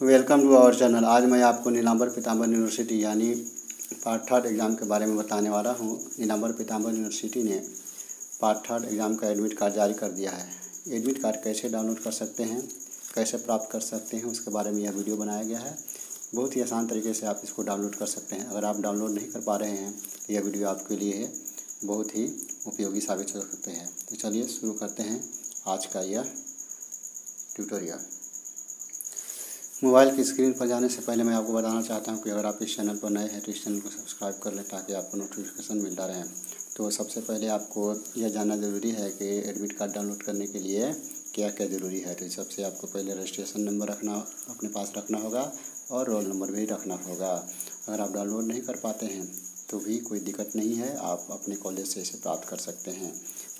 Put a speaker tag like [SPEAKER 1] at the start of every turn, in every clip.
[SPEAKER 1] Welcome to our channel. आज मैं आपको नीलांबर पीताम्बर यूनिवर्सिटी यानी पार्ट थर्ड एग्ज़ाम के बारे में बताने वाला हूँ। नीलांबर पीताम्बर यूनिवर्सिटी ने पार्ट थर्ड एग्ज़ाम का एडमिट कार्ड जारी कर दिया है। एडमिट कार्ड कैसे डाउनलोड कर सकते हैं, कैसे प्राप्त कर सकते हैं, उसके बारे में यह वीडियो बनाया गया है। बहुत ही आसान तरीके से आप इसको डाउनलोड कर सकते हैं। अगर आप डाउनलोड नहीं कर पा रहे हैं तो यह वीडियो आपके लिए बहुत ही उपयोगी साबित हो सकते हैं। तो चलिए शुरू करते हैं आज का यह ट्यूटोरियल। मोबाइल की स्क्रीन पर जाने से पहले मैं आपको बताना चाहता हूं कि अगर आप इस चैनल पर नए हैं तो इस चैनल को सब्सक्राइब कर लें ताकि आपको नोटिफिकेशन मिलता रहे। तो सबसे पहले आपको यह जानना ज़रूरी है कि एडमिट कार्ड डाउनलोड करने के लिए क्या क्या ज़रूरी है। तो सबसे आपको पहले रजिस्ट्रेशन नंबर अपने पास रखना होगा और रोल नंबर भी रखना होगा। अगर आप डाउनलोड नहीं कर पाते हैं तो भी कोई दिक्कत नहीं है, आप अपने कॉलेज से इसे प्राप्त कर सकते हैं।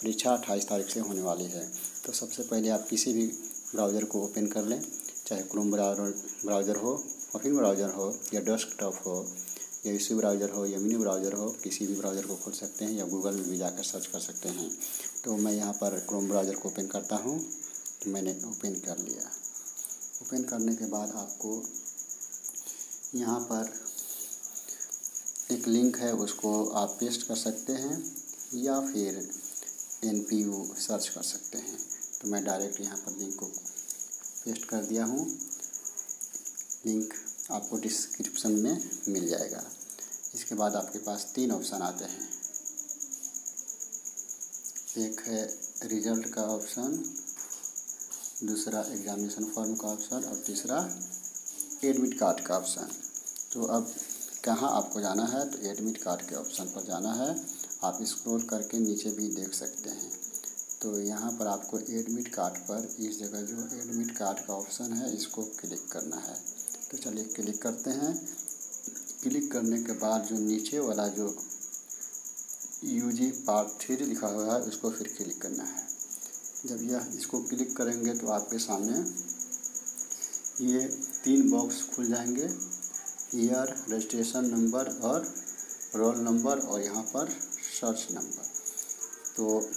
[SPEAKER 1] परीक्षा 28 तारीख से होने वाली है। तो सबसे पहले आप किसी भी ब्राउज़र को ओपन कर लें, चाहे क्रोम ब्राउज़र हो, ओपन ब्राउज़र हो या डेस्कटॉप हो या इसी ब्राउज़र हो या मिनी ब्राउज़र हो, किसी भी ब्राउज़र को खोल सकते हैं या गूगल में भी जाकर सर्च कर सकते हैं। तो मैं यहाँ पर क्रोम ब्राउज़र को ओपन करता हूँ। तो मैंने ओपन कर लिया। ओपन करने के बाद आपको यहाँ पर एक लिंक है, उसको आप पेस्ट कर सकते हैं या फिर NPU सर्च कर सकते हैं। तो मैं डायरेक्ट यहाँ पर लिंक को पेस्ट कर दिया हूँ। लिंक आपको डिस्क्रिप्शन में मिल जाएगा। इसके बाद आपके पास 3 ऑप्शन आते हैं। एक है रिजल्ट का ऑप्शन, दूसरा एग्जामिनेशन फॉर्म का ऑप्शन और तीसरा एडमिट कार्ड का ऑप्शन। तो अब कहाँ आपको जाना है, तो एडमिट कार्ड के ऑप्शन पर जाना है। आप स्क्रॉल करके नीचे भी देख सकते हैं। तो यहाँ पर आपको एडमिट कार्ड पर इस जगह जो एडमिट कार्ड का ऑप्शन है इसको क्लिक करना है। तो चलिए क्लिक करते हैं। क्लिक करने के बाद जो नीचे वाला जो UG पार्ट 3 लिखा हुआ है उसको फिर क्लिक करना है। जब इसको क्लिक करेंगे तो आपके सामने ये 3 बॉक्स खुल जाएंगे, ईयर, रजिस्ट्रेशन नंबर और रोल नंबर और यहाँ पर सर्च नंबर। तो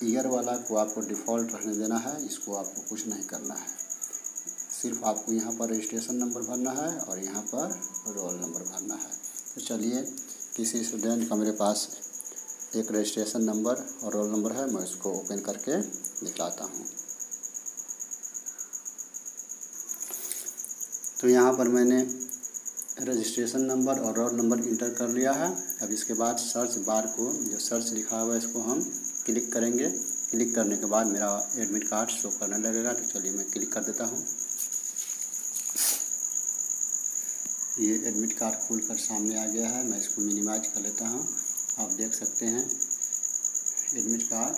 [SPEAKER 1] ईयर वाला को आपको डिफ़ॉल्ट रहने देना है, इसको आपको कुछ नहीं करना है। सिर्फ आपको यहाँ पर रजिस्ट्रेशन नंबर भरना है और यहाँ पर रोल नंबर भरना है। तो चलिए, किसी स्टूडेंट का मेरे पास एक रजिस्ट्रेशन नंबर और रोल नंबर है, मैं इसको ओपन करके दिखाता हूँ। तो यहाँ पर मैंने रजिस्ट्रेशन नंबर और रोल नंबर इंटर कर लिया है। अब इसके बाद सर्च बार को जो सर्च लिखा हुआ है इसको हम क्लिक करेंगे। क्लिक करने के बाद मेरा एडमिट कार्ड शो करने लगेगा। तो चलिए मैं क्लिक कर देता हूँ। ये एडमिट कार्ड खुलकर सामने आ गया है। मैं इसको मिनिमाइज कर लेता हूँ। आप देख सकते हैं admit card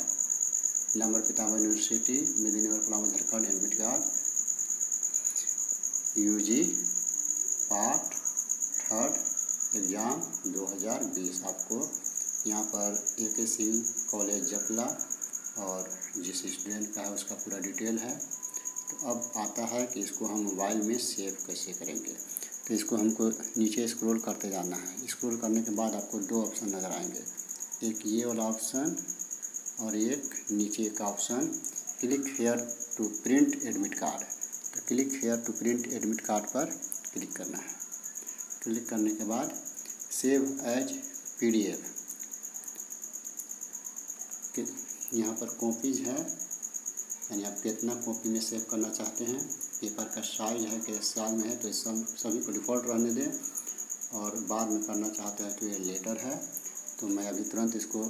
[SPEAKER 1] Nilamber Pitamber university Medininagar Palamu Jharkhand. Admit card UG part third exam 2020। आपको यहाँ पर AKC कॉलेज जपला और जिस स्टूडेंट का है उसका पूरा डिटेल है। तो अब आता है कि इसको हम मोबाइल में सेव कैसे करेंगे। तो इसको हमको नीचे स्क्रॉल करते जाना है। स्क्रॉल करने के बाद आपको 2 ऑप्शन नज़र आएंगे, एक ये वाला ऑप्शन और एक नीचे का option click here to print admit card. तो click here to print admit card पर क्लिक करना है। क्लिक करने के बाद सेव एज PDF यहाँ पर कॉपीज है, यानी आप कितना कॉपी में सेव करना चाहते हैं। पेपर का साइज है कि साइज में है तो इस सभी को डिफ़ॉल्ट रहने दें और बाद में करना चाहते हैं तो ये लेटर है। तो मैं अभी तुरंत इसको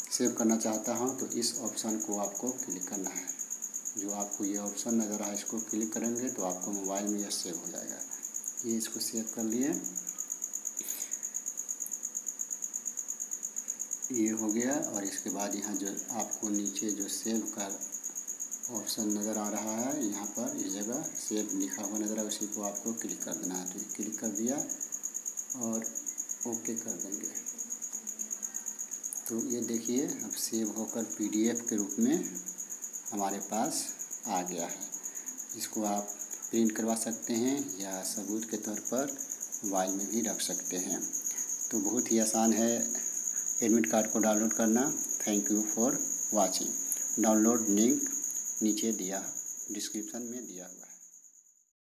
[SPEAKER 1] सेव करना चाहता हूँ। तो इस ऑप्शन को आपको क्लिक करना है। जो आपको ये ऑप्शन नज़र आए इसको क्लिक करेंगे तो आपको मोबाइल में यह सेव हो जाएगा। ये इसको सेव कर लिए, ये हो गया। और इसके बाद यहाँ जो आपको नीचे जो सेव का ऑप्शन नज़र आ रहा है, यहाँ पर इस जगह सेव लिखा हुआ नज़र आ, उसी को आपको क्लिक कर देना है। तो क्लिक कर दिया और ओके कर देंगे। तो ये देखिए अब सेव होकर PDF के रूप में हमारे पास आ गया है। इसको आप प्रिंट करवा सकते हैं या सबूत के तौर पर मोबाइल में भी रख सकते हैं। तो बहुत ही आसान है एडमिट कार्ड को डाउनलोड करना। Thank you for watching. Download link नीचे डिस्क्रिप्शन में दिया हुआ है।